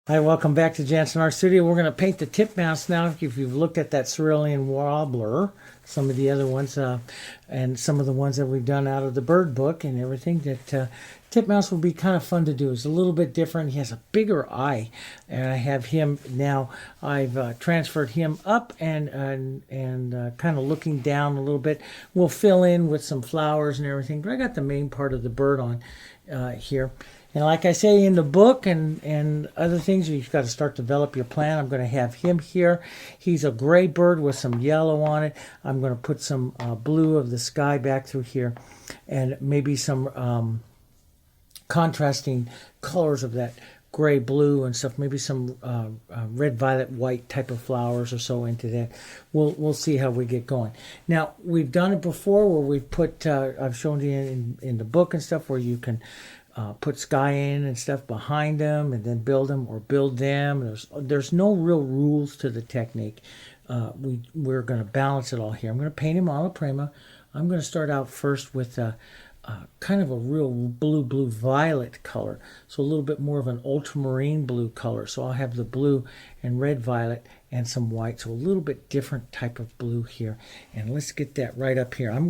Hi, welcome back to Jansen Art Studio. We're going to paint the titmouse now. If you've looked at that cerulean warbler, some of the other ones, and some of the ones that we've done out of the bird book and everything, that titmouse will be kind of fun to do. It's a little bit different. He has a bigger eye, and I have him now. I've transferred him up and kind of looking down a little bit. We'll fill in with some flowers and everything, but I got the main part of the bird on here. And like I say in the book and other things, you've got to start to develop your plan. I'm going to have him here. He's a gray bird with some yellow on it. I'm going to put some blue of the sky back through here and maybe some contrasting colors of that gray blue and stuff, maybe some red, violet, white type of flowers or so into that. We'll see how we get going. Now, we've done it before where we've put, I've shown you in the book and stuff where you can put sky in and stuff behind them and then build them or build them. There's no real rules to the technique. We're going to balance it all here. I'm going to paint him alla prima. I'm going to start out first with kind of a real blue violet color, so a little bit more of an ultramarine blue color. So I'll have the blue and red violet and some white, so a little bit different type of blue here. And let's get that right up here. I'm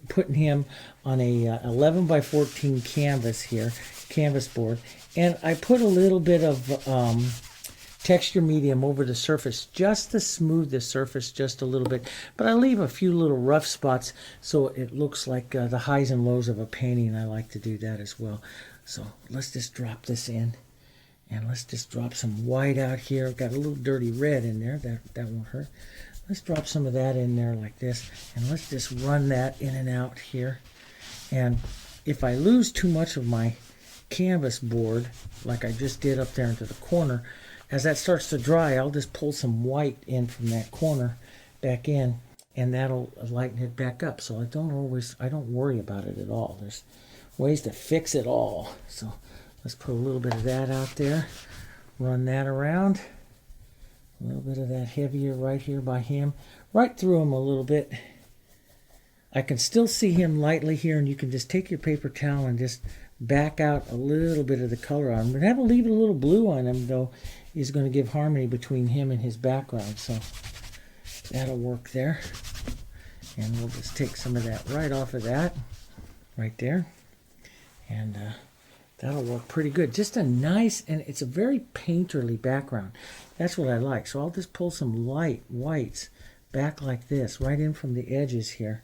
putting him on a 11 by 14 canvas here, canvas board, and I put a little bit of texture medium over the surface just to smooth the surface just a little bit, but I leave a few little rough spots so it looks like the highs and lows of a painting. I like to do that as well. So let's just drop this in, and let's just drop some white out here. I've got a little dirty red in there, that won't hurt. Let's drop some of that in there like this, and let's just run that in and out here. And if I lose too much of my canvas board like I just did up there into the corner, as that starts to dry, I'll just pull some white in from that corner back in, and that'll lighten it back up. So I don't worry about it at all. There's ways to fix it all. So let's put a little bit of that out there, run that around, a little bit of that heavier right here by him, right through him a little bit. I can still see him lightly here, and you can just take your paper towel and just back out a little bit of the color on him. But have to leave a little blue on him, though. Is going to give harmony between him and his background, so that'll work there. And we'll just take some of that right off of that, right there, and that'll work pretty good. Just a nice, and it's a very painterly background. That's what I like. So I'll just pull some light whites back like this, right in from the edges here,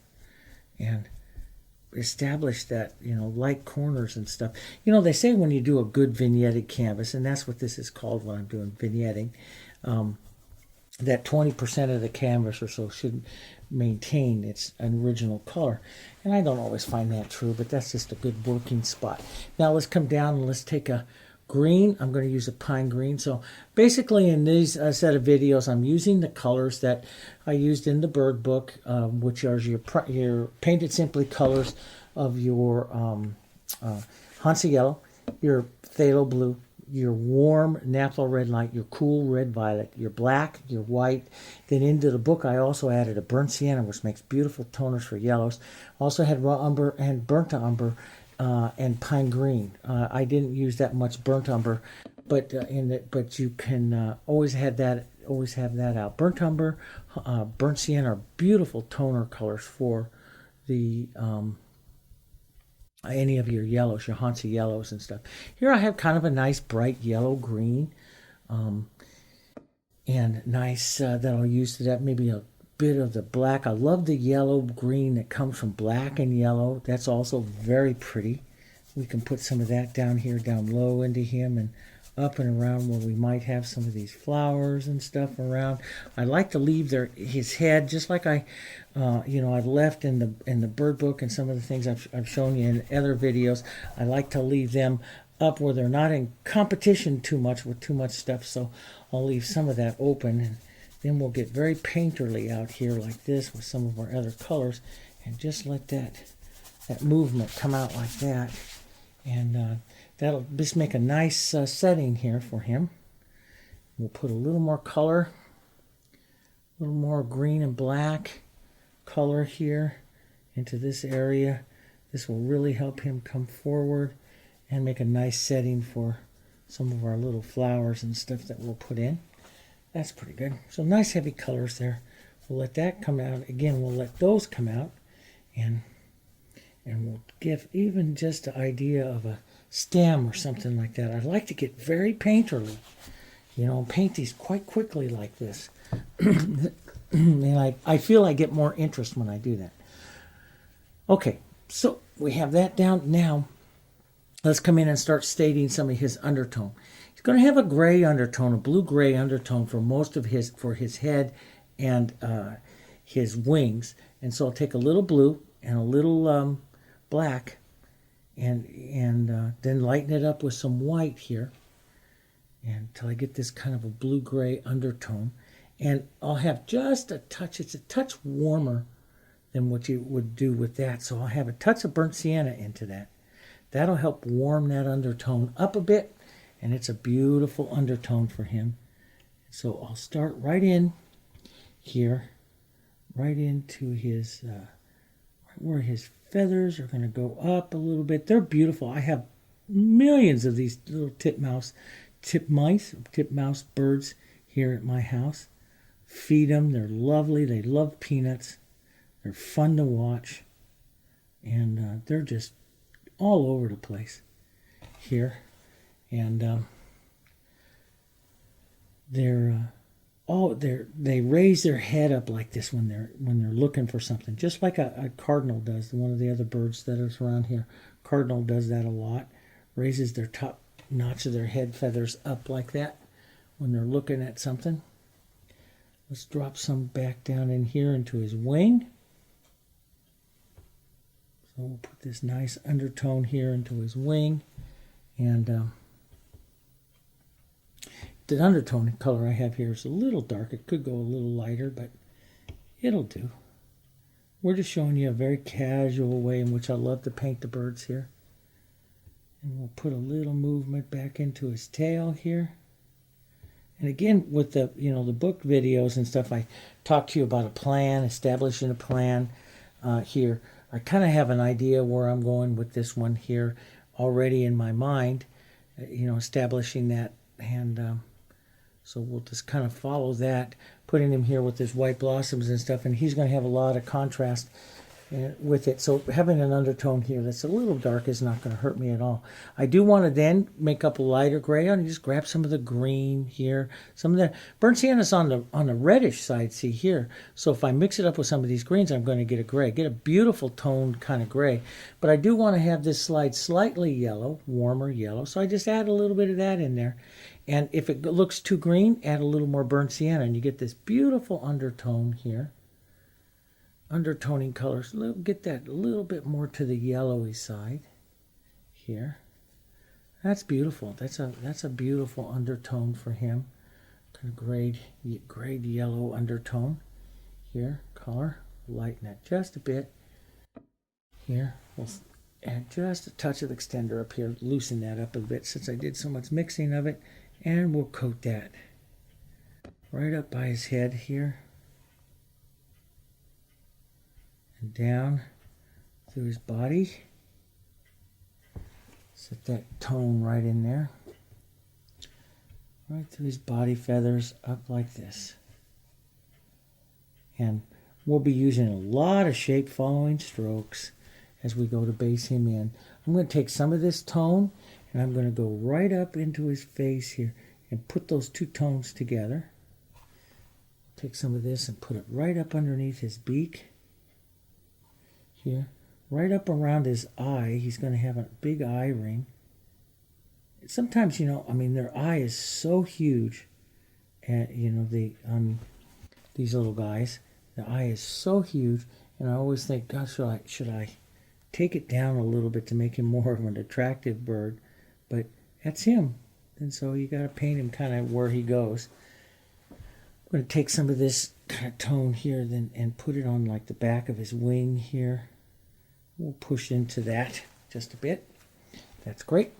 and establish that, light corners and stuff. They say when you do a good vignetted canvas, and that's what this is called when I'm doing vignetting, that 20% of the canvas or so should maintain its original color. And I don't always find that true, but that's just a good working spot. Now let's come down and let's take a green. I'm going to use a pine green. So basically in these set of videos, I'm using the colors that I used in the bird book, which are your painted simply colors of your Hansa yellow, your phthalo blue, your warm naphtha red light, your cool red violet, your black, your white. Then into the book I also added a burnt sienna, which makes beautiful toners for yellows. Also had raw umber and burnt umber and pine green. I didn't use that much burnt umber, but you can always have that out. Burnt umber, burnt sienna are beautiful toner colors for the any of your yellows, your Hansa yellows and stuff. Here I have kind of a nice bright yellow green, and nice that I'll use to that, maybe a bit of the black. I love the yellow green that comes from black and yellow. That's also very pretty. We can put some of that down here, down low into him, and up and around where we might have some of these flowers and stuff around. I like to leave his head just like I've left in the bird book and some of the things I've shown you in other videos. I like to leave them up where they're not in competition too much with too much stuff. So I'll leave some of that open, and then we'll get very painterly out here like this with some of our other colors, and just let that movement come out like that, and that'll just make a nice setting here for him. We'll put a little more color, a little more green and black color here into this area. This will really help him come forward and make a nice setting for some of our little flowers and stuff that we'll put in. That's pretty good. So nice heavy colors there. We'll let that come out. Again, we'll let those come out, and we'll give even just the idea of a stem or something like that. I like to get very painterly, you know, paint these quite quickly like this. And I feel I get more interest when I do that. Okay, so we have that down. Now, let's come in and start stating some of his undertone. He's going to have a gray undertone, a blue-gray undertone for most of his head and his wings. And so I'll take a little blue and a little black, and then lighten it up with some white here, until I get this kind of a blue-gray undertone. And I'll have just a touch. It's a touch warmer than what you would do with that. So I'll have a touch of burnt sienna into that. That'll help warm that undertone up a bit, and it's a beautiful undertone for him. So I'll start right in here, right into his, where his feathers are going to go up a little bit. They're beautiful. I have millions of these little titmouse birds here at my house. Feed them. They're lovely. They love peanuts. They're fun to watch. And they're just all over the place here. And they raise their head up like this when they're looking for something, just like a cardinal does. One of the other birds that is around here, cardinal does that a lot. Raises their top notch of their head feathers up like that when they're looking at something. Let's drop some back down in here into his wing. So we'll put this nice undertone here into his wing. And the undertone color I have here is a little dark. It could go a little lighter, but it'll do. We're just showing you a very casual way in which I love to paint the birds here. And we'll put a little movement back into his tail here. And again, with the the book videos and stuff, I talk to you about a plan, establishing a plan here. I kind of have an idea where I'm going with this one here already in my mind, establishing that. And so we'll just kind of follow that, putting him here with his white blossoms and stuff. And he's going to have a lot of contrast with it. So having an undertone here that's a little dark is not going to hurt me at all. I do want to then make up a lighter gray. And just grab some of the green here. Some of the burnt sienna's on the reddish side, see here. So if I mix it up with some of these greens, I'm going to get a gray. Get a beautiful toned kind of gray. But I do want to have this slide slightly yellow, warmer yellow. So I just add a little bit of that in there. And if it looks too green, add a little more burnt sienna. And you get this beautiful undertone here. Undertoning colors, get that a little bit more to the yellowy side here. That's beautiful. That's a beautiful undertone for him. Kind of grayed yellow undertone here. Color, lighten it just a bit here. We'll add just a touch of extender up here, loosen that up a bit since I did so much mixing of it, and we'll coat that right up by his head here. Down through his body. Set that tone right in there. Right through his body feathers up like this. And we'll be using a lot of shape following strokes as we go to base him in. I'm going to take some of this tone and I'm going to go right up into his face here and put those two tones together. Take some of this and put it right up underneath his beak. Here, right up around his eye, he's going to have a big eye ring. Sometimes, their eye is so huge, and these little guys, the eye is so huge, and I always think, gosh, should I take it down a little bit to make him more of an attractive bird? But that's him, and so you got to paint him kind of where he goes. I'm going to take some of this kind of tone here, then and put it on like the back of his wing here. We'll push into that just a bit. That's great.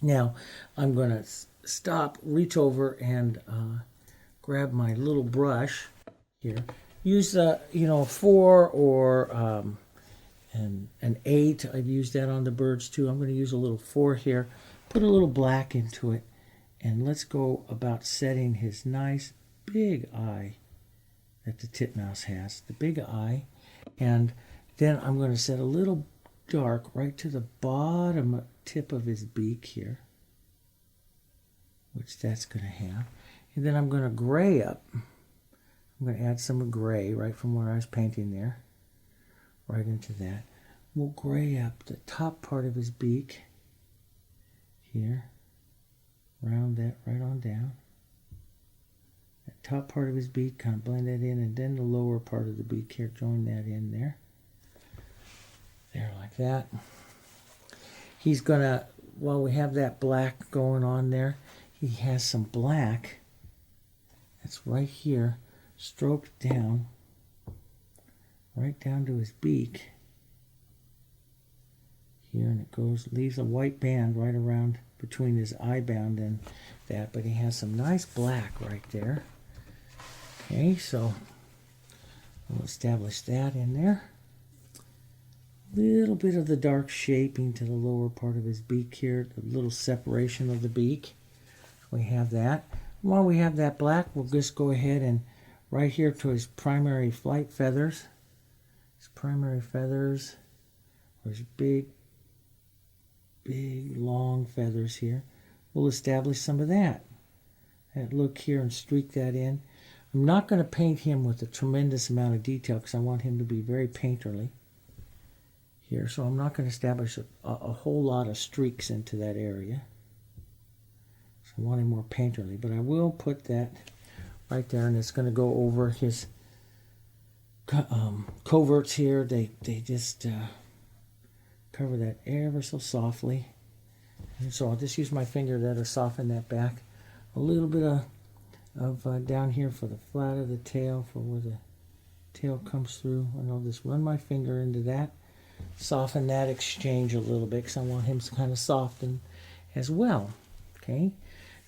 Now, I'm going to stop, reach over, and grab my little brush here. Use a 4 or an 8. I've used that on the birds too. I'm going to use a little 4 here. put a little black into it, and let's go about setting his nice big eye that the titmouse has, the big eye. And then I'm going to set a little dark right to the bottom tip of his beak here, which that's going to have. And then I'm going to gray up. I'm going to add some gray right from where I was painting there, right into that. We'll gray up the top part of his beak here, round that right on down. That top part of his beak, kind of blend that in, and then the lower part of the beak here, join that in there. There, like that. He's going to, while we have that black going on there, he has some black that's right here, stroked down, right down to his beak here, and it goes, leaves a white band right around between his eye band and that, but he has some nice black right there. Okay, so we'll establish that in there. Little bit of the dark shaping to the lower part of his beak here, the little separation of the beak. We have that. While we have that black, we'll just go ahead and right here to his primary flight feathers. His primary feathers, or his big long feathers here. We'll establish some of that look here and streak that in. I'm not going to paint him with a tremendous amount of detail because I want him to be very painterly here, so I'm not going to establish a whole lot of streaks into that area. So I want him more painterly, but I will put that right there, and it's going to go over his coverts here. They just cover that ever so softly, and so I'll just use my finger there to soften that back a little bit of down here for the flat of the tail, for where the tail comes through, and I'll just run my finger into that, soften that exchange a little bit because I want him to kind of soften as well. Okay,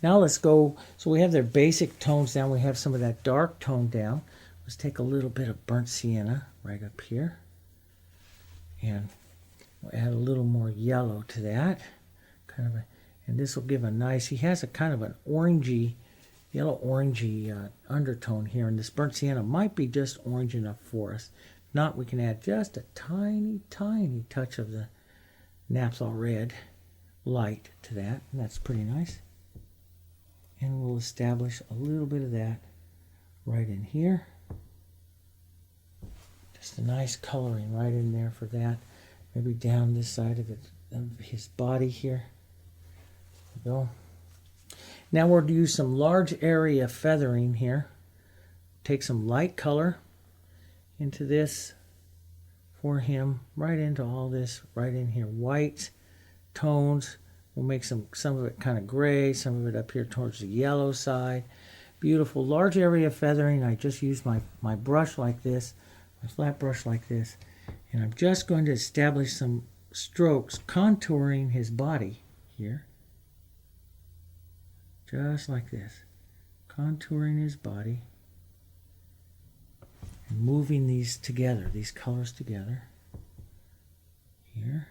now let's go. So we have their basic tones down. We have some of that dark tone down. Let's take a little bit of burnt sienna right up here, and we'll add a little more yellow to that, and this will give a nice. He has a kind of an orangey, yellow orangey undertone here, and this burnt sienna might be just orange enough for us. If not, we can add just a tiny touch of the Naphthalene red light to that, and that's pretty nice. And we'll establish a little bit of that right in here. Just a nice coloring right in there for that. Maybe down this side of his body here. There we go. Now we're going to use some large area feathering here. Take some light color into this for him, right into all this, right in here. White tones. We'll make some of it kind of gray, some of it up here towards the yellow side. Beautiful large area feathering. I just use my brush like this, my flat brush like this, and I'm just going to establish some strokes contouring his body here. Just like this. Contouring his body and moving these together, these colors together. Here.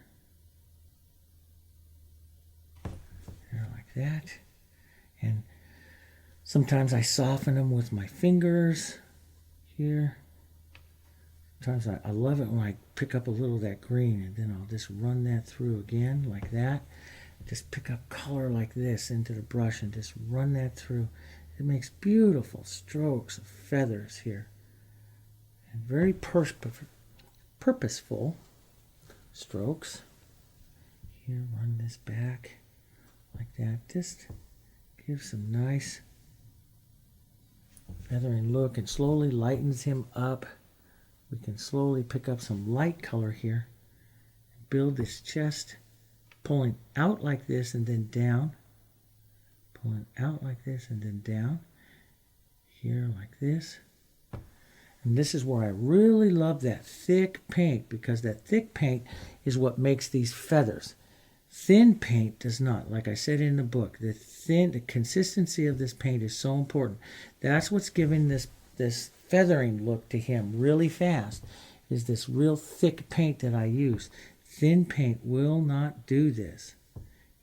Here like that. And sometimes I soften them with my fingers here. Sometimes I love it when I pick up a little of that green and then I'll just run that through again like that. Just pick up color like this into the brush and just run that through. It makes beautiful strokes of feathers here. And very purposeful strokes. Here, run this back like that. Just give some nice feathering look and slowly lightens him up. We can slowly pick up some light color here and build this chest, pulling out like this and then down, pulling out like this and then down, here like this. And this is where I really love that thick paint, because that thick paint is what makes these feathers. Thin paint does not. Like I said in the book, the consistency of this paint is so important. That's what's giving this feathering look to him really fast, is this real thick paint that I use. Thin paint will not do this.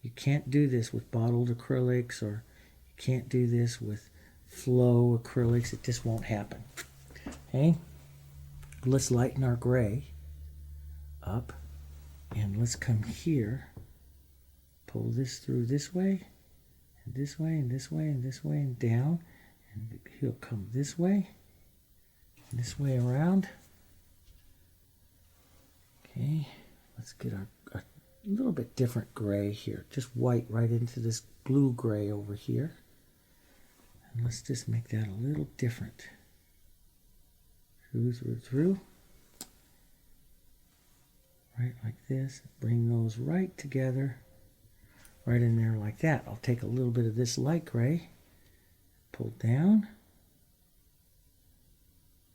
You can't do this with bottled acrylics, or you can't do this with flow acrylics. It just won't happen. Okay, let's lighten our gray up, and let's come here, pull this through this way, and this way, and this way, and this way, and down, and he'll come this way, and this way around. Okay, let's get a little bit different gray here, just white right into this blue gray over here, and let's just make that a little different. Through. Right like this. Bring those right together, right in there like that. I'll take a little bit of this light gray, pull down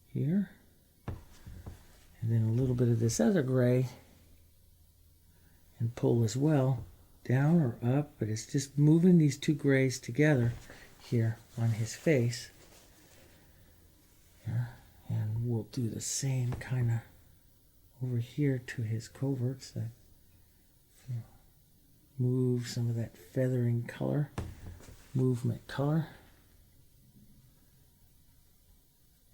here, and then a little bit of this other gray, and pull as well, down or up, but it's just moving these two grays together here on his face. Here. And we'll do the same kind of over here to his coverts. That move some of that feathering color, movement color.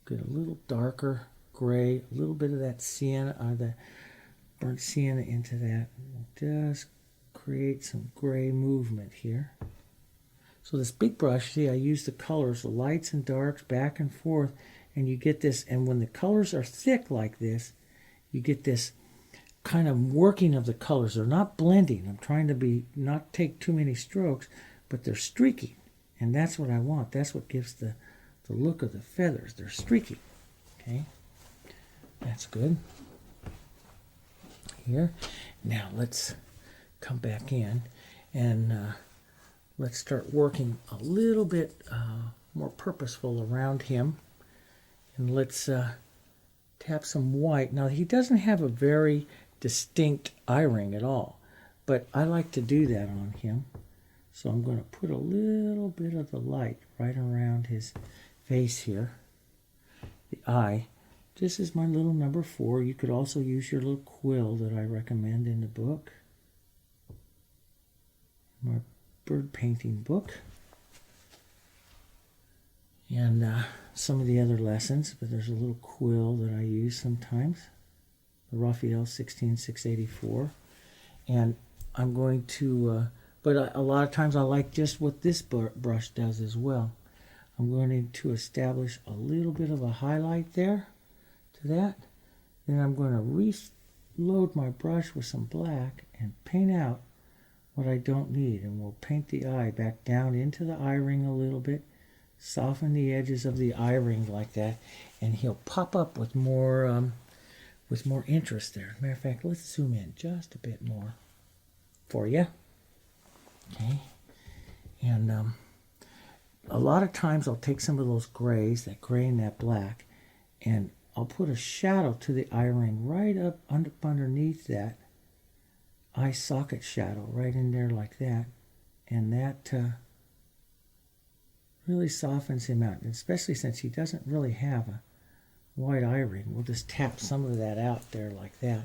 Get a little darker gray, a little bit of that sienna, the burnt sienna into that. We'll just create some gray movement here. So this big brush, see, I use the colors, the lights and darks, back and forth. And you get this, and when the colors are thick like this, you get this kind of working of the colors. They're not blending. I'm trying to not take too many strokes, but they're streaking. And that's what I want. That's what gives the look of the feathers. They're streaking. Okay, that's good. Here. Now let's come back in, and let's start working a little bit more purposeful around him. And let's tap some white. Now, he doesn't have a very distinct eye ring at all, but I like to do that on him. So I'm going to put a little bit of the light right around his face here, the eye. This is my little number 4. You could also use your little quill that I recommend in the book, my bird painting book. And some of the other lessons, but there's a little quill that I use sometimes, the Raphael 16684. And I'm going to, but a lot of times I like just what this brush does as well. I'm going to establish a little bit of a highlight there to that. Then I'm going to reload my brush with some black and paint out what I don't need. And we'll paint the eye back down into the eye ring a little bit. Soften the edges of the eye ring like that, and he'll pop up with more interest there. As a matter of fact, let's zoom in just a bit more for you. Okay, and a lot of times I'll take some of those grays, that gray and that black, and I'll put a shadow to the eye ring right up underneath that eye socket shadow, right in there like that, and that really softens him out, and especially since he doesn't really have a white eye ring. We'll just tap some of that out there like that,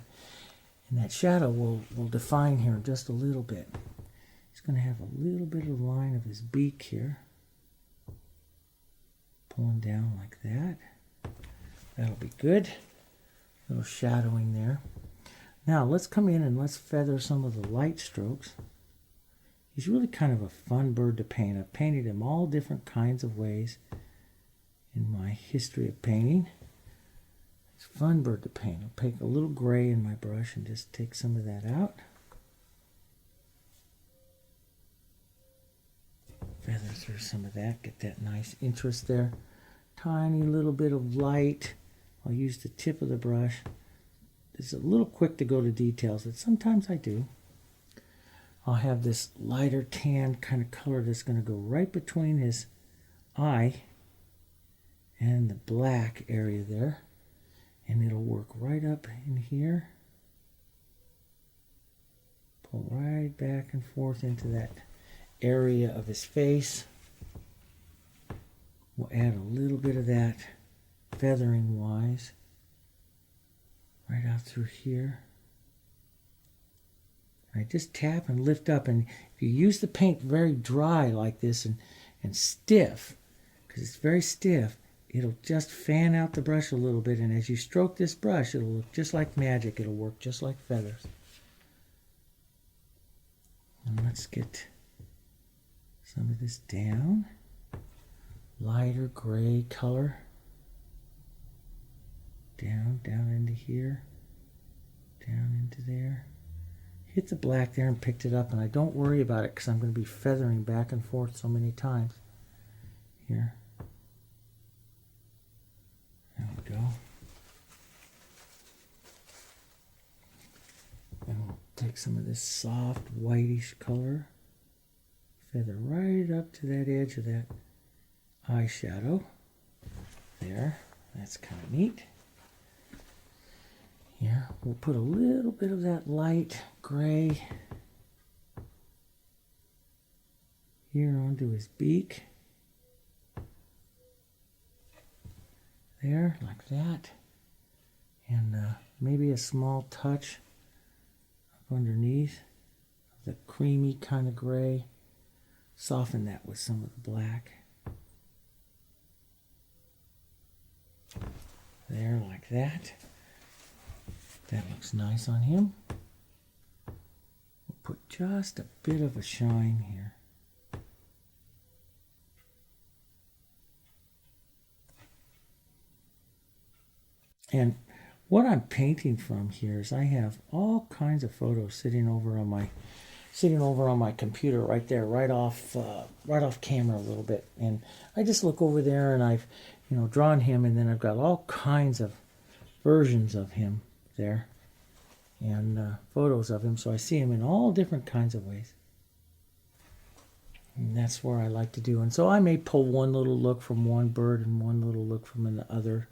and that shadow will define here just a little bit. He's going to have a little bit of line of his beak here, pulling down like that. That'll be good. A little shadowing there. Now let's come in and let's feather some of the light strokes. He's really kind of a fun bird to paint. I've painted him all different kinds of ways in my history of painting. It's a fun bird to paint. I'll take a little gray in my brush and just take some of that out. Feather through some of that, get that nice interest there. Tiny little bit of light. I'll use the tip of the brush. It's a little quick to go to details, but sometimes I do. I'll have this lighter tan kind of color that's going to go right between his eye and the black area there. And it'll work right up in here. Pull right back and forth into that area of his face. We'll add a little bit of that feathering wise right out through here. I just tap and lift up. And if you use the paint very dry like this and stiff, because it's very stiff, it'll just fan out the brush a little bit. And as you stroke this brush, it'll look just like magic. It'll work just like feathers. And let's get some of this down. Lighter gray color. Down into here. Down into there. Hit the black there and picked it up, and I don't worry about it because I'm going to be feathering back and forth so many times. Here. There we go. And we'll take some of this soft whitish color, feather right up to that edge of that eyeshadow. There. That's kind of neat. Here, we'll put a little bit of that light gray here onto his beak. There, like that. And maybe a small touch up underneath of the creamy kind of gray. Soften that with some of the black. There, like that. That looks nice on him. We'll put just a bit of a shine here. And what I'm painting from here is I have all kinds of photos sitting over on my computer right there, right off camera a little bit. And I just look over there and I've drawn him, and then I've got all kinds of versions of him there and photos of him, so I see him in all different kinds of ways, and that's where I like to do. And so I may pull one little look from one bird and one little look from the other.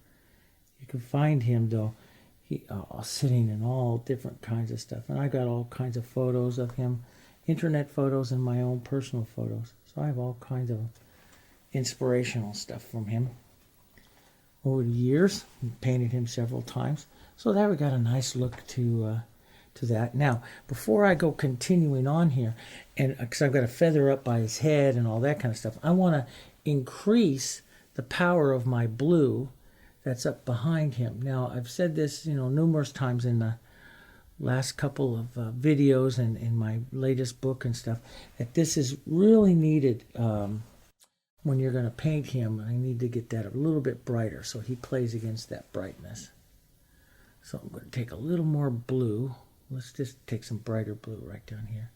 You can find him though sitting in all different kinds of stuff, and I got all kinds of photos of him, internet photos and my own personal photos, so I have all kinds of inspirational stuff from him. Over the years, painted him several times. So there we got a nice look to that. Now, before I go continuing on here, and because I've got a feather up by his head and all that kind of stuff, I want to increase the power of my blue that's up behind him. Now, I've said this, numerous times in the last couple of videos and in my latest book and stuff, that this is really needed when you're going to paint him. I need to get that a little bit brighter so he plays against that brightness. So I'm going to take a little more blue. Let's just take some brighter blue right down here.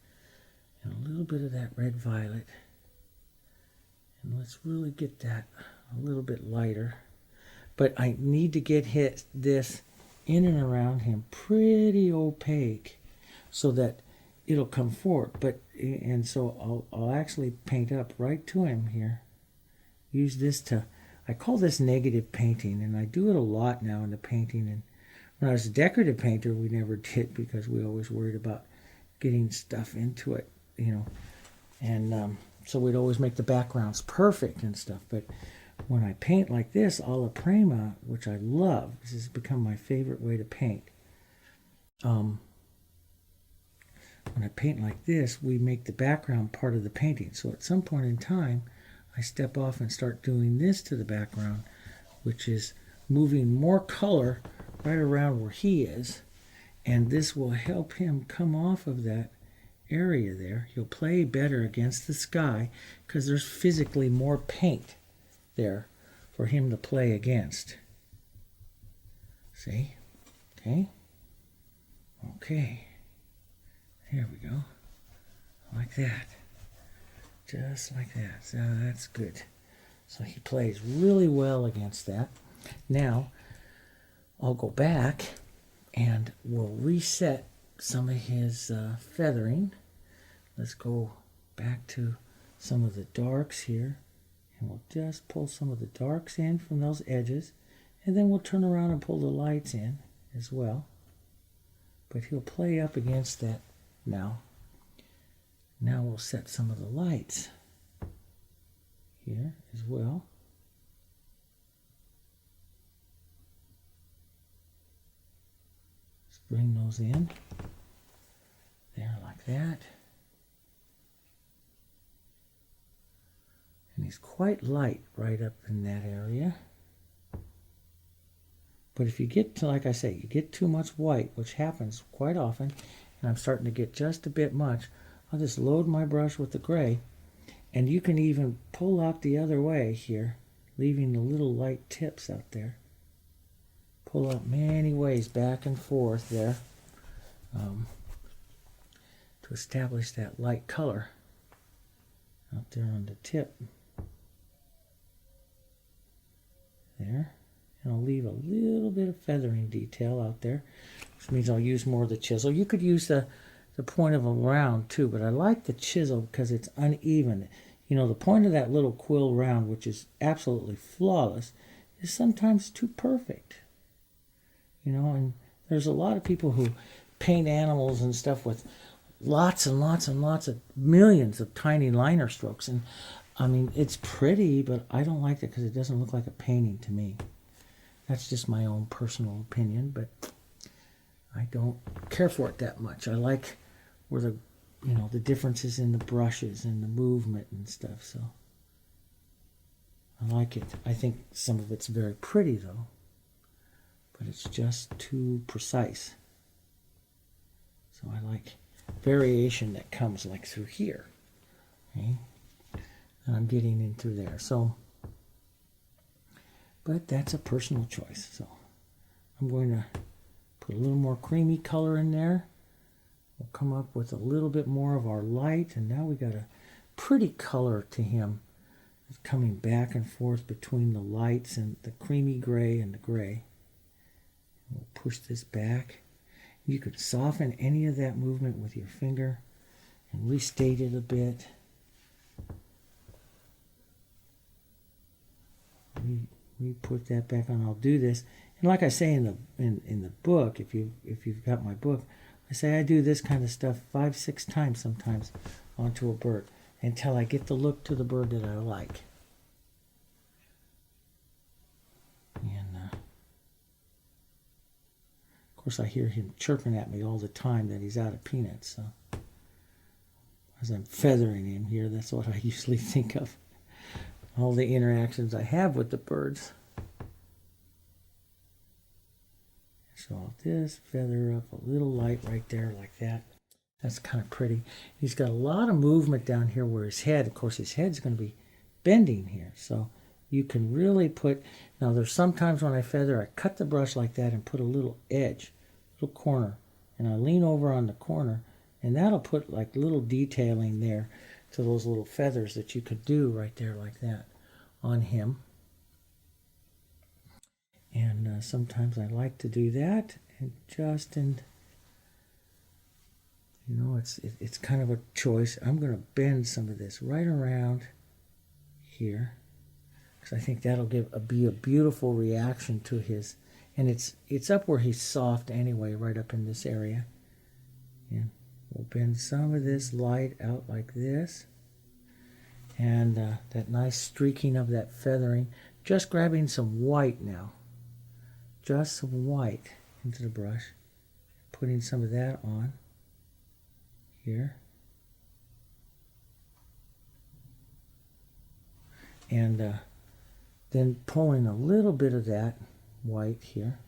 And a little bit of that red violet. And let's really get that a little bit lighter. But I need to get this in and around him pretty opaque so that it'll come forward. And so I'll actually paint up right to him here. Use this I call this negative painting, and I do it a lot now in the painting. And when I was a decorative painter, we never did because we always worried about getting stuff into it, and so we'd always make the backgrounds perfect and stuff. But when I paint like this, alla prima, which I love, this has become my favorite way to paint. When I paint like this, we make the background part of the painting. So at some point in time, I step off and start doing this to the background, which is moving more color right around where he is, and this will help him come off of that area there. He'll play better against the sky because there's physically more paint there for him to play against. See? Okay. There we go. Like that. Just like that. So that's good. So he plays really well against that. Now, I'll go back and we'll reset some of his feathering. Let's go back to some of the darks here. And we'll just pull some of the darks in from those edges. And then we'll turn around and pull the lights in as well. But he'll play up against that now. Now we'll set some of the lights here as well. Let's bring those in. There, like that. And he's quite light right up in that area. But if you get to, like I say, you get too much white, which happens quite often, and I'm starting to get just a bit much, I'll just load my brush with the gray, and you can even pull out the other way here, leaving the little light tips out there. Pull out many ways back and forth there to establish that light color out there on the tip. There. And I'll leave a little bit of feathering detail out there, which means I'll use more of the chisel. You could use the point of a round too, but I like the chisel because it's uneven. You know, the point of that little quill round, which is absolutely flawless, is sometimes too perfect. You know, and there's a lot of people who paint animals and stuff with lots and lots and lots of millions of tiny liner strokes. And I mean, it's pretty, but I don't like it because it doesn't look like a painting to me. That's just my own personal opinion, but I don't care for it that much. I like where the, you know, the differences in the brushes and the movement and stuff, so I like it. I think some of it's very pretty though, but it's just too precise. So I like variation that comes like through here. Okay? And I'm getting in through there. So, but that's a personal choice. So I'm going to put a little more creamy color in there. We'll come up with a little bit more of our light, and now we got a pretty color to him. It's coming back and forth between the lights and the creamy gray and the gray. We'll push this back. You could soften any of that movement with your finger and restate it a bit. We put that back on. I'll do this, and like I say in the book, if you've got my book, I say I do this kind of stuff 5-6 times sometimes onto a bird until I get the look to the bird that I like. And of course, I hear him chirping at me all the time that he's out of peanuts. So as I'm feathering him here, that's what I usually think of. All the interactions I have with the birds. So I'll just feather up a little light right there like that. That's kind of pretty. He's got a lot of movement down here where his head, of course his head's going to be bending here. So you can really put, now there's sometimes when I feather, I cut the brush like that and put a little edge, little corner. And I lean over on the corner, and that'll put like little detailing there to those little feathers that you could do right there like that on him. And sometimes I like to do that, and just in, you know, it's kind of a choice. I'm going to bend some of this right around here, because I think that'll be a beautiful reaction to his, and it's up where he's soft anyway, right up in this area. And we'll bend some of this light out like this. And that nice streaking of that feathering, just grabbing some white now, just some white into the brush, putting some of that on here, and then pulling a little bit of that white here,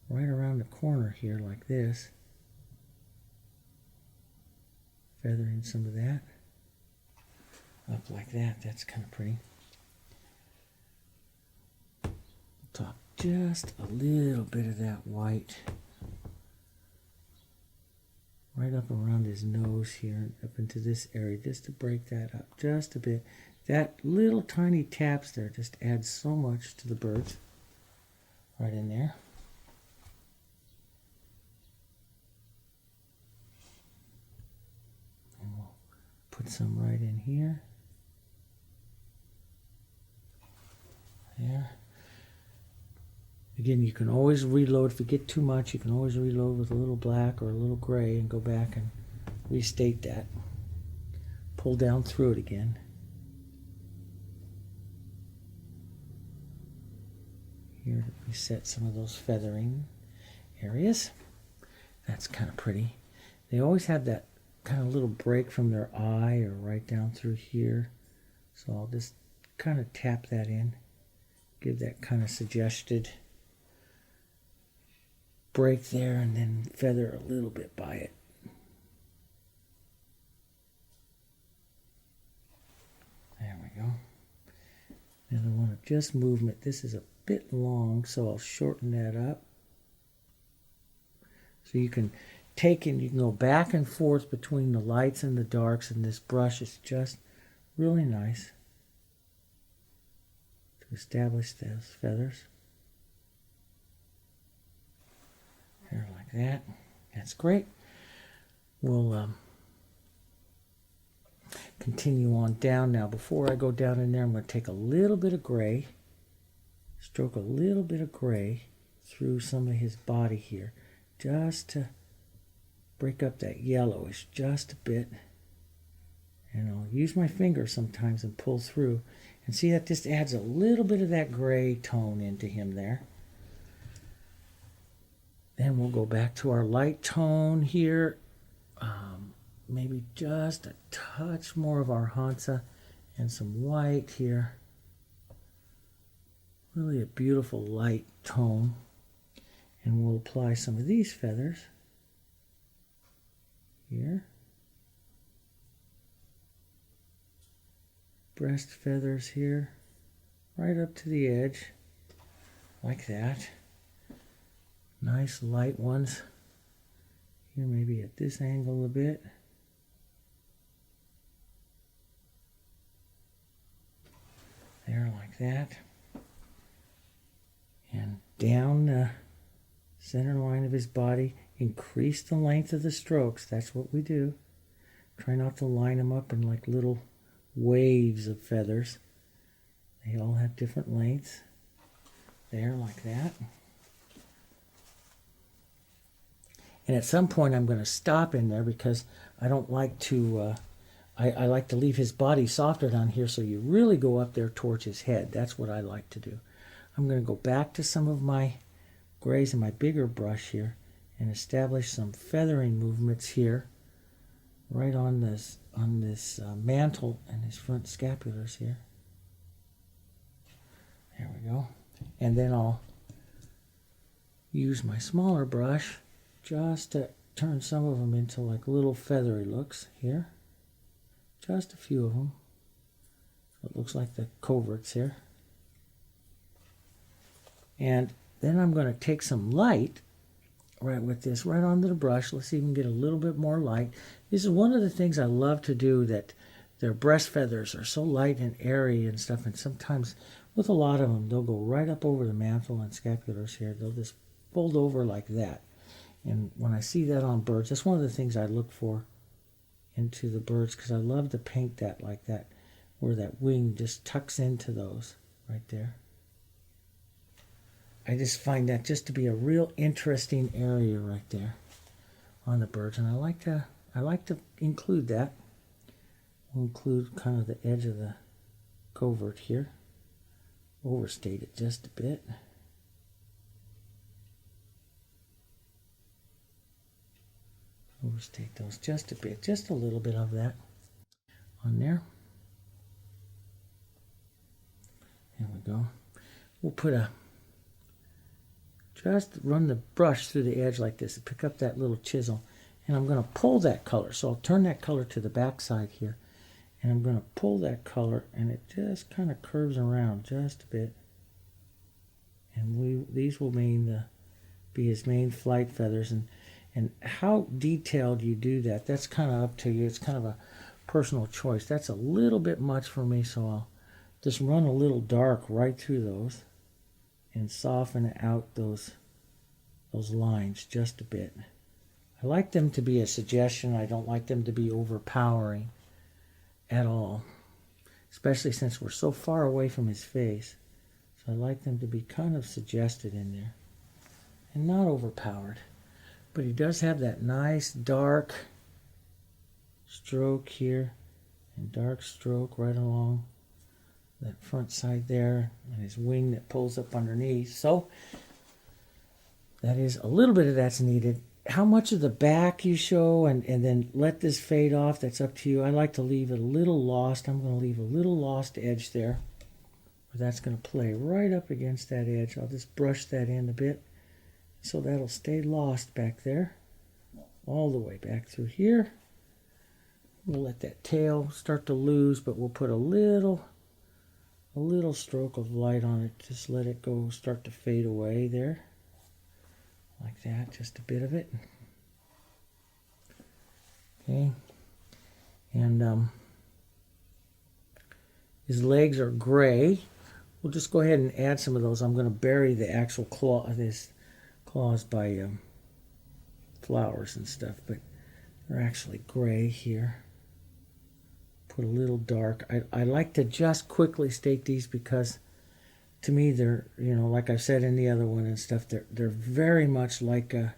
right around the corner here like this, feathering some of that up like that. That's kind of pretty. Top just a little bit of that white right up around his nose here, up into this area, just to break that up just a bit. That little tiny taps there just adds so much to the birds. Right in there. And we'll put some right in here. There. Again, you can always reload. If you get too much, you can always reload with a little black or a little gray and go back and restate that. Pull down through it again. Here to reset some of those feathering areas. That's kind of pretty. They always have that kind of little break from their eye or right down through here. So I'll just kind of tap that in, give that kind of suggested break there, and then feather a little bit by it. There we go. Another one of just movement. This is a bit long, so I'll shorten that up. So you can take and you can go back and forth between the lights and the darks, and this brush is just really nice to establish those feathers. There, like that. That's great. We'll continue on down now. Before I go down in there, I'm going to take a little bit of gray, stroke a little bit of gray through some of his body here, just to break up that yellowish just a bit. And I'll use my finger sometimes and pull through. And see, that just adds a little bit of that gray tone into him there. Then we'll go back to our light tone here. Maybe just a touch more of our Hansa and some white here. Really a beautiful light tone. And we'll apply some of these feathers here. Breast feathers here, right up to the edge, like that. Nice light ones. Here maybe at this angle a bit. There, like that. And down the center line of his body. Increase the length of the strokes. That's what we do. Try not to line them up in like little waves of feathers. They all have different lengths. There, like that. And at some point I'm going to stop in there because I don't like to, I like to leave his body softer down here, so you really go up there towards his head. That's what I like to do. I'm going to go back to some of my grays in my bigger brush here and establish some feathering movements here, right on this mantle and his front scapulars here. There we go. And then I'll use my smaller brush just to turn some of them into like little feathery looks here. Just a few of them. It looks like the coverts here. And then I'm going to take some light right with this right onto the brush. Let's even get a little bit more light. This is one of the things I love to do, that their breast feathers are so light and airy and stuff, and sometimes with a lot of them they'll go right up over the mantle and scapulars here. They'll just fold over like that. And when I see that on birds, that's one of the things I look for into the birds, because I love to paint that like that, where that wing just tucks into those right there. I just find that just to be a real interesting area right there on the birds, and I like to include that. We'll include kind of the edge of the covert here. Overstate it just a bit. Overstate those just a bit, just a little bit of that on there. There we go. We'll put just run the brush through the edge like this and pick up that little chisel, and I'm going to pull that color. So I'll turn that color to the back side here, and I'm going to pull that color, and it just kind of curves around just a bit. And these will be his main flight feathers, and how detailed you do that, that's kind of up to you. It's kind of a personal choice. That's a little bit much for me, so I'll just run a little dark right through those and soften out those lines just a bit. I like them to be a suggestion. I don't like them to be overpowering at all, especially since we're so far away from his face. So I like them to be kind of suggested in there and not overpowered. But he does have that nice dark stroke here and dark stroke right along that front side there, and his wing that pulls up underneath. So that is a little bit of that's needed. how much of the back you show and then let this fade off, that's up to you. I like to leave it a little lost. I'm going to leave a little lost edge there. That's going to play right up against that edge. I'll just brush that in a bit. So that'll stay lost back there. All the way back through here. We'll let that tail start to lose, but we'll put a little stroke of light on it. Just let it go, start to fade away there. Like that, just a bit of it. Okay. And his legs are gray. We'll just go ahead and add some of those. I'm going to bury the actual claws by flowers and stuff, but they're actually gray here. Put a little dark. I like to just quickly state these because to me they're, you know, like I said in the other one and stuff, they're very much like a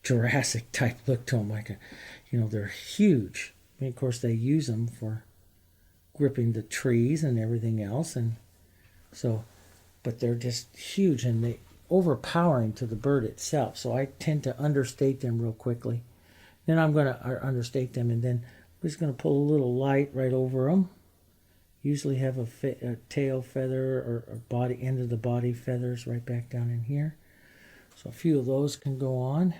Jurassic type look to them. Like a, you know, they're huge. I mean, of course they use them for gripping the trees and everything else, and so, but they're just huge and they overpowering to the bird itself. So I tend to understate them real quickly. Then I'm going to understate them, and then I'm just going to pull a little light right over them. Usually have a tail feather or body end of the body feathers right back down in here. So a few of those can go on.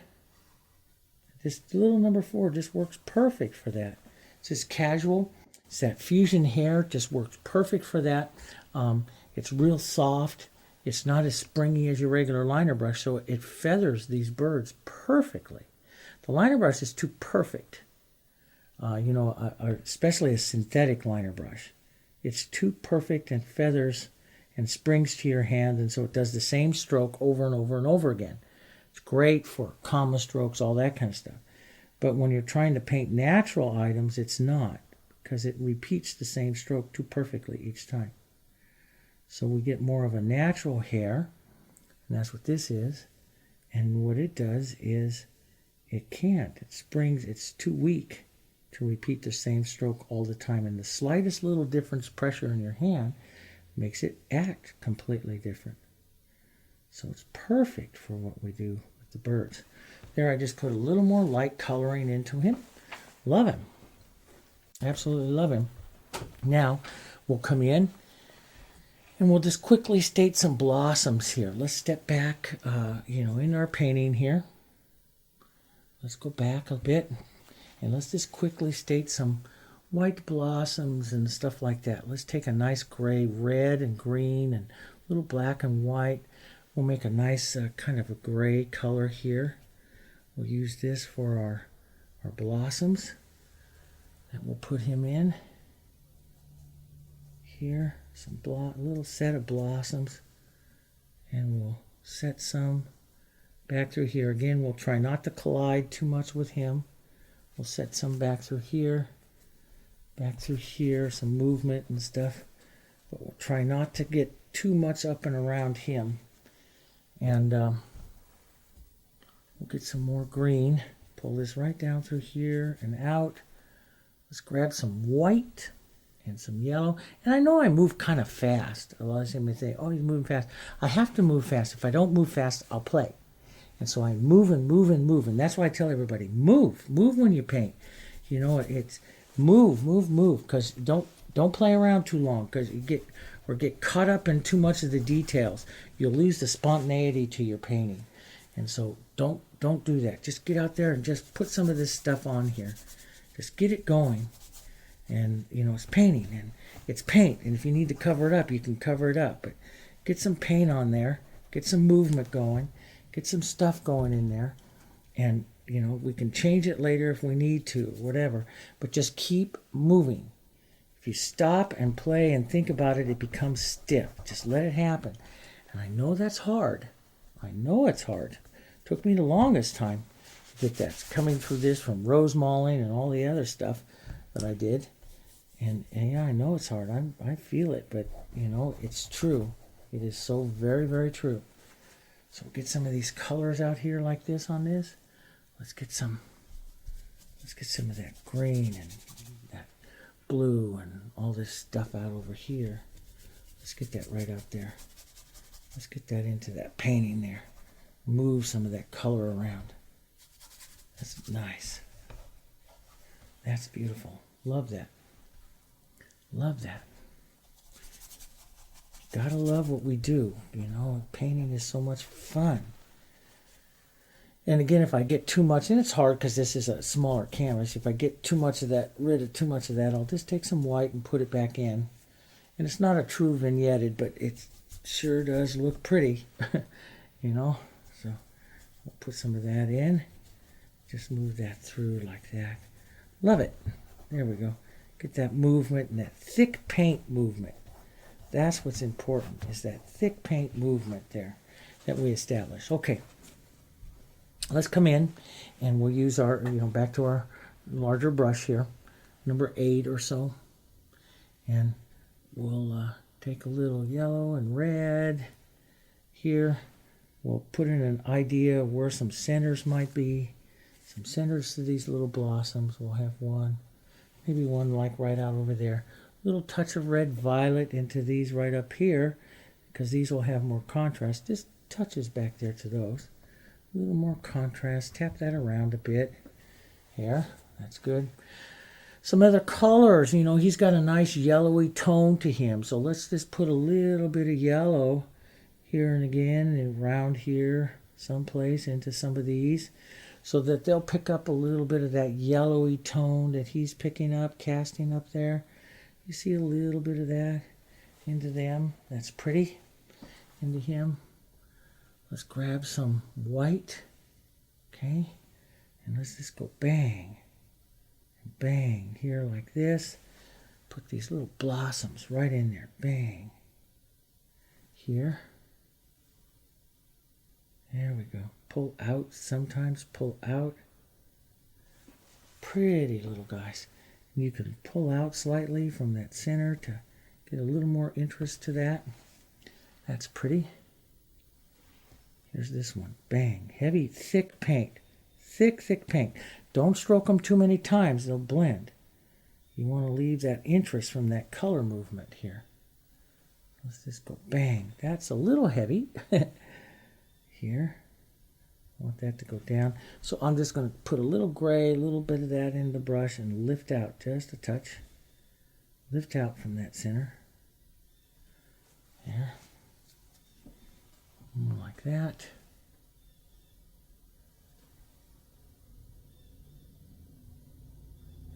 This little number 4 just works perfect for that. It's just casual. It's that fusion hair, just works perfect for that. It's real soft. It's not as springy as your regular liner brush, so it feathers these birds perfectly. The liner brush is too perfect. Especially a synthetic liner brush. It's too perfect and feathers and springs to your hand, and so it does the same stroke over and over and over again. It's great for comma strokes, all that kind of stuff. But when you're trying to paint natural items, it's not, because it repeats the same stroke too perfectly each time. So we get more of a natural hair, and that's what this is. And what it does is it can't. It springs. It's too weak to repeat the same stroke all the time. And the slightest little difference pressure in your hand makes it act completely different. So it's perfect for what we do with the birds. There, I just put a little more light coloring into him. Love him. Absolutely love him. Now we'll come in and we'll just quickly state some blossoms here. Let's step back, in our painting here. Let's go back a bit and let's just quickly state some white blossoms and stuff like that. Let's take a nice gray, red and green and a little black and white. We'll make a nice kind of a gray color here. We'll use this for our blossoms. And we'll put him in here. Some little set of blossoms, and we'll set some back through here. Again, we'll try not to collide too much with him. We'll set some back through here, some movement and stuff, but we'll try not to get too much up and around him. And we'll get some more green. Pull this right down through here and out. Let's grab some white and some yellow. And I know I move kind of fast. A lot of people say, oh, he's moving fast. I have to move fast. If I don't move fast, I'll play. And so I move and move and move. And that's why I tell everybody, move. Move when you paint. You know, it's move. Because don't play around too long, because you get caught up in too much of the details. You'll lose the spontaneity to your painting. And so don't do that. Just get out there and just put some of this stuff on here. Just get it going. And, it's painting, and it's paint. And if you need to cover it up, you can cover it up. But get some paint on there. Get some movement going. Get some stuff going in there. And, we can change it later if we need to, whatever. But just keep moving. If you stop and play and think about it, it becomes stiff. Just let it happen. And I know that's hard. I know it's hard. It took me the longest time to get that. Coming through this from rose mauling and all the other stuff that I did. And yeah, I know it's hard. I feel it, but it's true. It is so very, very true. So get some of these colors out here like this on this. Let's get some of that green and that blue and all this stuff out over here. Let's get that right out there. Let's get that into that painting there. move some of that color around. That's nice. That's beautiful. Love that. Love that. Gotta love what we do. You know, painting is so much fun. And again, if I get too much, and it's hard because this is a smaller canvas, if I get too much of that, rid of too much of that, I'll just take some white and put it back in. And it's not a true vignetted, but it sure does look pretty, you know. So I'll put some of that in. Just move that through like that. Love it. There we go. Get that movement and that thick paint movement. That's what's important, is that thick paint movement there that we establish. Okay. Let's come in and we'll use our, back to our larger brush here, number 8 or so. And we'll take a little yellow and red here. We'll put in an idea of where some centers might be. Some centers to these little blossoms. We'll have one, maybe one like right out over there. Little touch of red violet into these right up here, because these will have more contrast. Just touches back there to those. A little more contrast. Tap that around a bit. Here. That's good. Some other colors. He's got a nice yellowy tone to him. So let's just put a little bit of yellow here and again and around here someplace into some of these, so that they'll pick up a little bit of that yellowy tone that he's picking up, casting up there. You see a little bit of that into them. That's pretty. Into him. Let's grab some white, okay, and let's just go bang, bang, here like this. Put these little blossoms right in there, bang, here. There we go. Pull out, sometimes pull out. Pretty little guys. And you can pull out slightly from that center to get a little more interest to that. That's pretty. Here's this one. Bang. Heavy, thick paint. Thick, thick paint. Don't stroke them too many times. They'll blend. You want to leave that interest from that color movement here. Let's just go bang. That's a little heavy. Here. I want that to go down. So I'm just going to put a little gray, a little bit of that in the brush and lift out just a touch. Lift out from that center. There. Like that.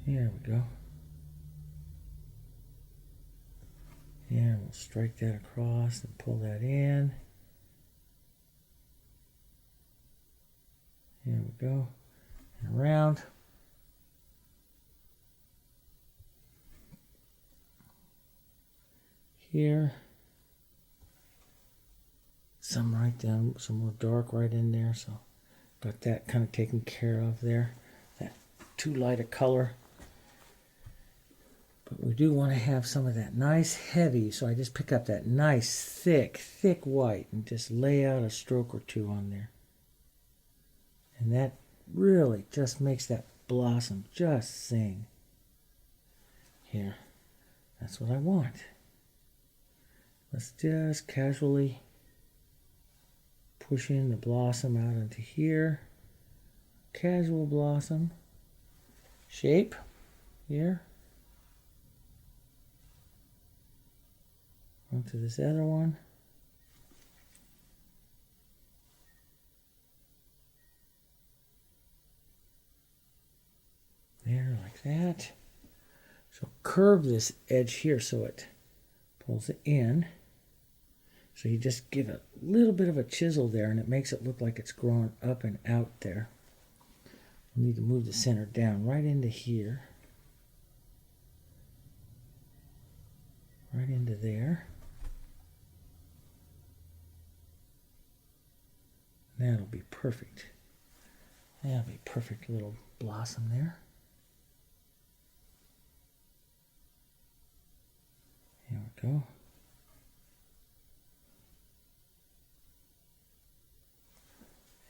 There we go. Yeah, we'll strike that across and pull that in. There we go. And around. Here. Some right down, some more dark right in there. So got that kind of taken care of there. That too light a color. But we do want to have some of that nice heavy. So I just pick up that nice thick white and just lay out a stroke or two on there. And that really just makes that blossom just sing. Here. That's what I want. Let's just casually pushing the blossom out into here. Casual blossom. Shape. Here. Onto this other one. There, like that. So curve this edge here so it pulls it in. So you just give a little bit of a chisel there and it makes it look like it's growing up and out there. We need to move the center down right into here. Right into there. That'll be perfect. That'll be perfect little blossom there. Here we go.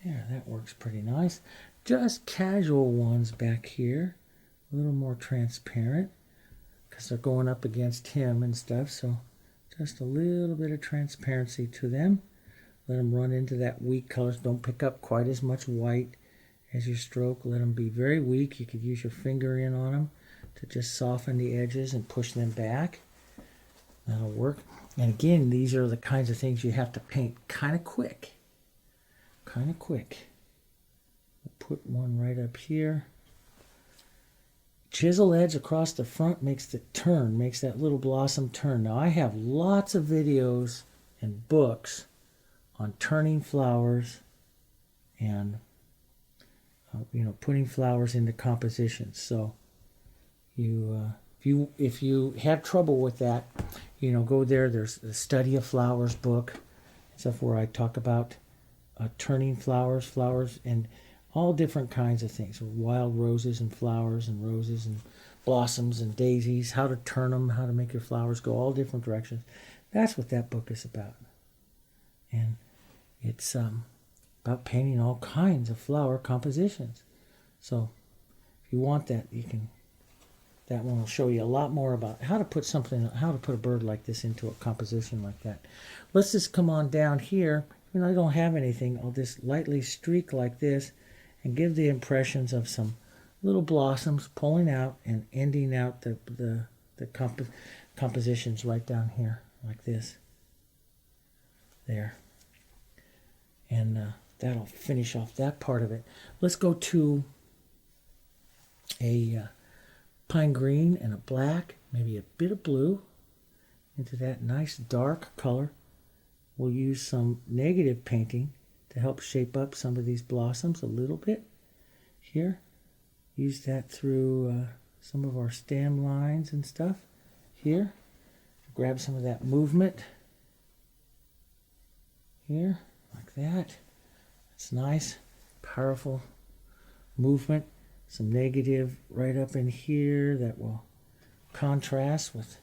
There, that works pretty nice. Just casual ones back here. A little more transparent because they're going up against him and stuff. So just a little bit of transparency to them. Let them run into that weak colors. Don't pick up quite as much white as your stroke. Let them be very weak. You could use your finger in on them to just soften the edges and push them back. That'll work. And again, these are the kinds of things you have to paint kind of quick. Kind of quick. Put one right up here. Chisel edge across the front makes the turn, makes that little blossom turn. Now I have lots of videos and books on turning flowers and putting flowers into compositions. So if you have trouble with that, go there. There's the Study of Flowers book, stuff where I talk about turning flowers and all different kinds of things, wild roses and flowers and roses and blossoms and daisies, how to turn them, how to make your flowers go all different directions. That's what that book is about. And it's about painting all kinds of flower compositions. So if you want that, that one will show you a lot more about how to put a bird like this into a composition like that. Let's just come on down here. I don't have anything. I'll just lightly streak like this and give the impressions of some little blossoms pulling out and ending out the compositions right down here like this. There. And that'll finish off that part of it. Let's go to a pine green and a black, maybe a bit of blue into that nice dark color. We'll use some negative painting to help shape up some of these blossoms a little bit here. Use that through some of our stem lines and stuff here. Grab some of that movement here, like that. It's nice, powerful movement. Some negative right up in here that will contrast with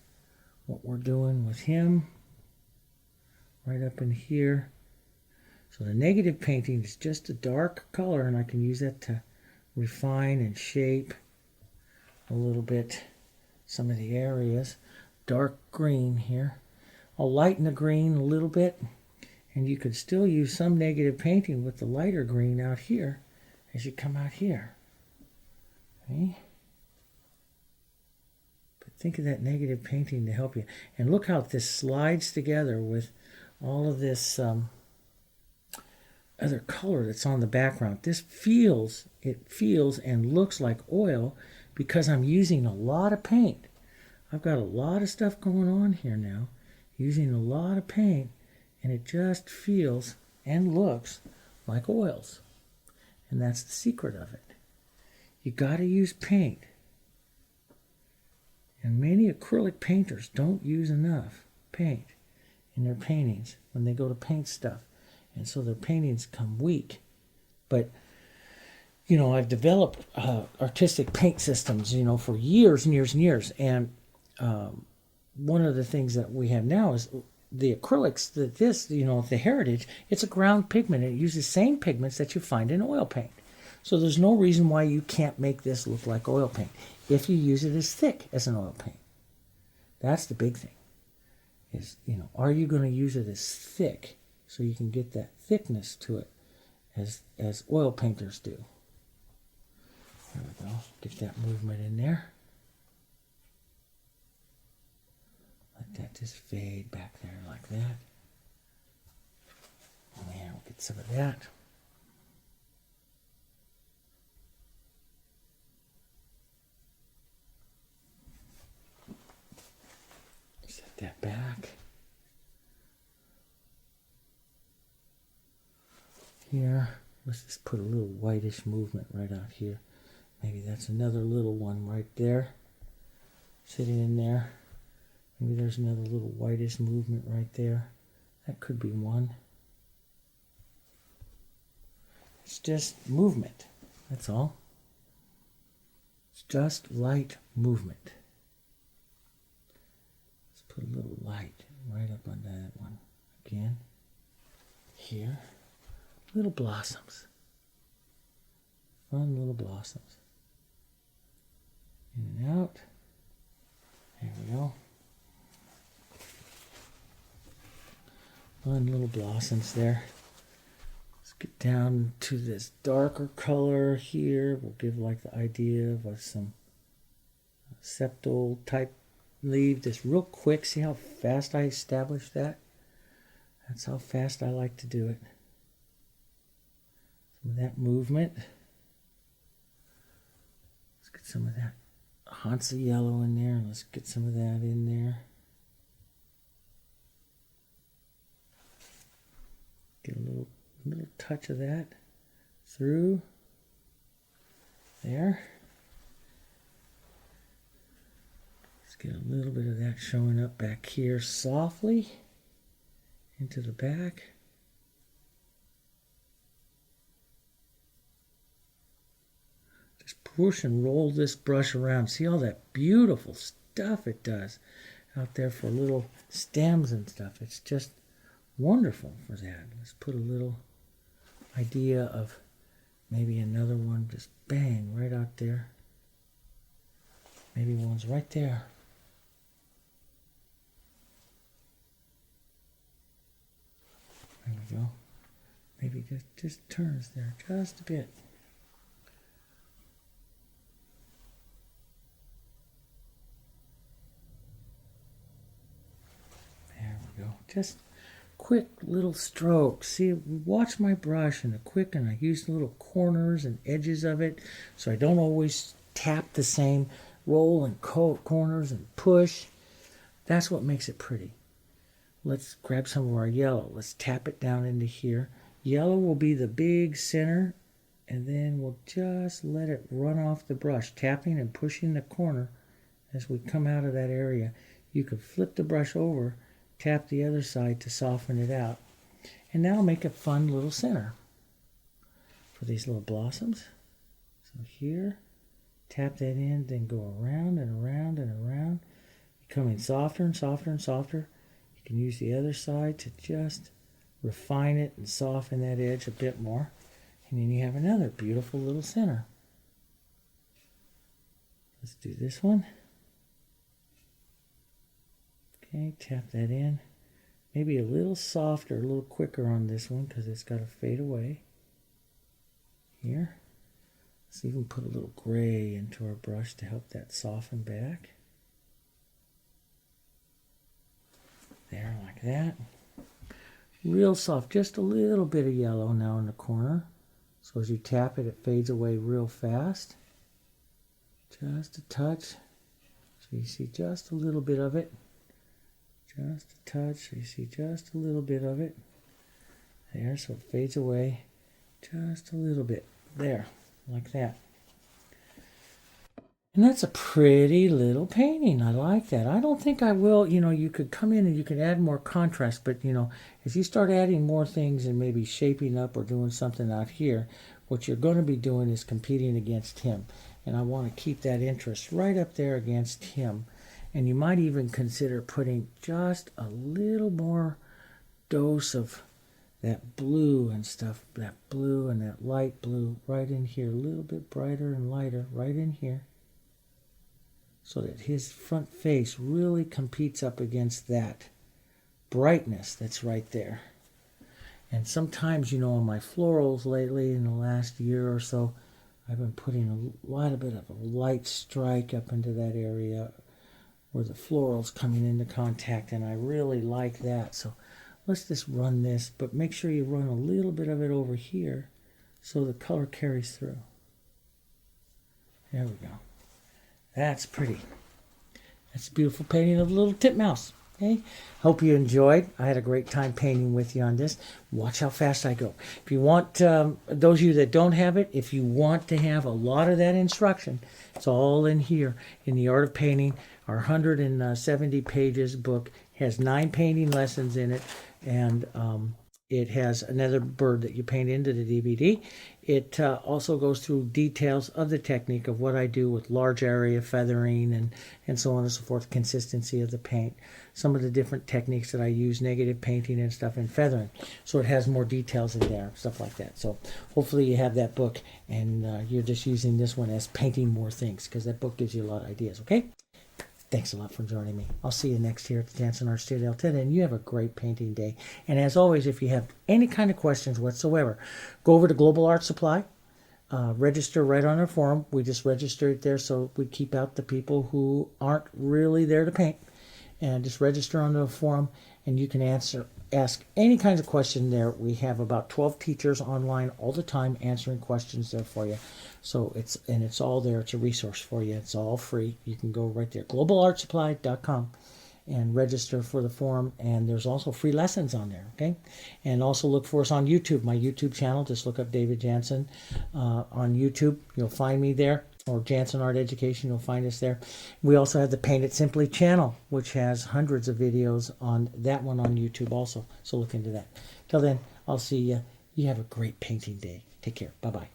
what we're doing with him. Right up in here. So the negative painting is just a dark color, and I can use that to refine and shape a little bit some of the areas. Dark green here. I'll lighten the green a little bit, and you could still use some negative painting with the lighter green out here as you come out here. Okay. But think of that negative painting to help you. And look how this slides together with all of this other color that's on the background. It feels and looks like oil because I'm using a lot of paint. I've got a lot of stuff going on here now, using a lot of paint, and it just feels and looks like oils. And that's the secret of it. You got to use paint. And many acrylic painters don't use enough paint in their paintings when they go to paint stuff. And so their paintings come weak. But, I've developed artistic paint systems, for years and years and years. And one of the things that we have now is the acrylics, the Heritage, it's a ground pigment. It uses the same pigments that you find in oil paint. So there's no reason why you can't make this look like oil paint if you use it as thick as an oil paint. That's the big thing. Are you going to use it as thick so you can get that thickness to it as oil painters do? There we go. Get that movement in there. Let that just fade back there like that. And there, we'll get some of that. Set that back. Here, let's just put a little whitish movement right out here. Maybe that's another little one right there, sitting in there. Maybe there's another little whitish movement right there. That could be one. It's just movement, that's all. It's just light movement. Let's put a little light right up on that one again. Here. Little blossoms. Fun little blossoms. In and out. There we go. Fun little blossoms there. Get down to this darker color here. We'll give like the idea of some septal type leaf. Just real quick. See how fast I established that? That's how fast I like to do it. Some of that movement. Let's get some of that Hansa yellow in there. Let's get some of that in there. Get a little touch of that through there. Let's get a little bit of that showing up back here softly into the back. Just push and roll this brush around. See all that beautiful stuff it does out there for little stems and stuff. It's just wonderful for that. Let's put a little idea of maybe another one, just bang right out there. Maybe one's right there. There we go. Maybe just turns there just a bit. There we go. Just quick little strokes. See, watch my brush and I use the little corners and edges of it, so I don't always tap the same roll and corners and push. That's what makes it pretty. Let's grab some of our yellow. Let's tap it down into here. Yellow will be the big center, and then we'll just let it run off the brush, tapping and pushing the corner as we come out of that area. You could flip the brush over, tap the other side to soften it out, and that'll make a fun little center for these little blossoms. So here, tap that in, then go around and around and around, becoming softer and softer and softer. You can use the other side to just refine it and soften that edge a bit more, and then you have another beautiful little center. Let's do this one. Okay, tap that in. Maybe a little softer, a little quicker on this one because it's got to fade away. Here. Let's even put a little gray into our brush to help that soften back. There, like that. Real soft, just a little bit of yellow now in the corner. So as you tap it, it fades away real fast. Just a touch. So you see just a little bit of it. Just a touch, so you see just a little bit of it. There, so it fades away just a little bit. There, like that. And that's a pretty little painting. I like that. I don't think I will, you could come in and you could add more contrast, but, as you start adding more things and maybe shaping up or doing something out here, what you're going to be doing is competing against him. And I want to keep that interest right up there against him. And you might even consider putting just a little more dose of that blue and stuff, that blue and that light blue right in here, a little bit brighter and lighter right in here, so that his front face really competes up against that brightness that's right there. And sometimes, on my florals lately in the last year or so, I've been putting a lot bit of a light strike up into that area where the floral's coming into contact, and I really like that. So let's just run this, but make sure you run a little bit of it over here so the color carries through. There we go. That's pretty. That's a beautiful painting of the little titmouse. Okay, hope you enjoyed. I had a great time painting with you on this. Watch how fast I go. If you want, those of you that don't have it, if you want to have a lot of that instruction, it's all in here in The Art of Painting. Our 170 pages book has 9 painting lessons in it, and it has another bird that you paint into the DVD. It also goes through details of the technique of what I do with large area feathering and so on and so forth, consistency of the paint, some of the different techniques that I use, negative painting and stuff, and feathering. So it has more details in there, stuff like that. So hopefully you have that book, and you're just using this one as painting more things, because that book gives you a lot of ideas, okay? Thanks a lot for joining me. I'll see you next here at the Jansen Art Studio. Till then, you have a great painting day. And as always, if you have any kind of questions whatsoever, go over to Global Art Supply. Register right on our forum. We just register it there so we keep out the people who aren't really there to paint. And just register on the forum, and you can ask any kinds of question there. We have about 12 teachers online all the time answering questions there for you. So it's all there. It's a resource for you. It's all free. You can go right there, globalartsupply.com, and register for the forum. And there's also free lessons on there, okay? And also look for us on YouTube, my YouTube channel. Just look up David Jansen on YouTube. You'll find me there. Or Jansen Art Education, you'll find us there. We also have the Paint It Simply channel, which has hundreds of videos on that one on YouTube also. So look into that. Till then, I'll see you. You have a great painting day. Take care. Bye-bye.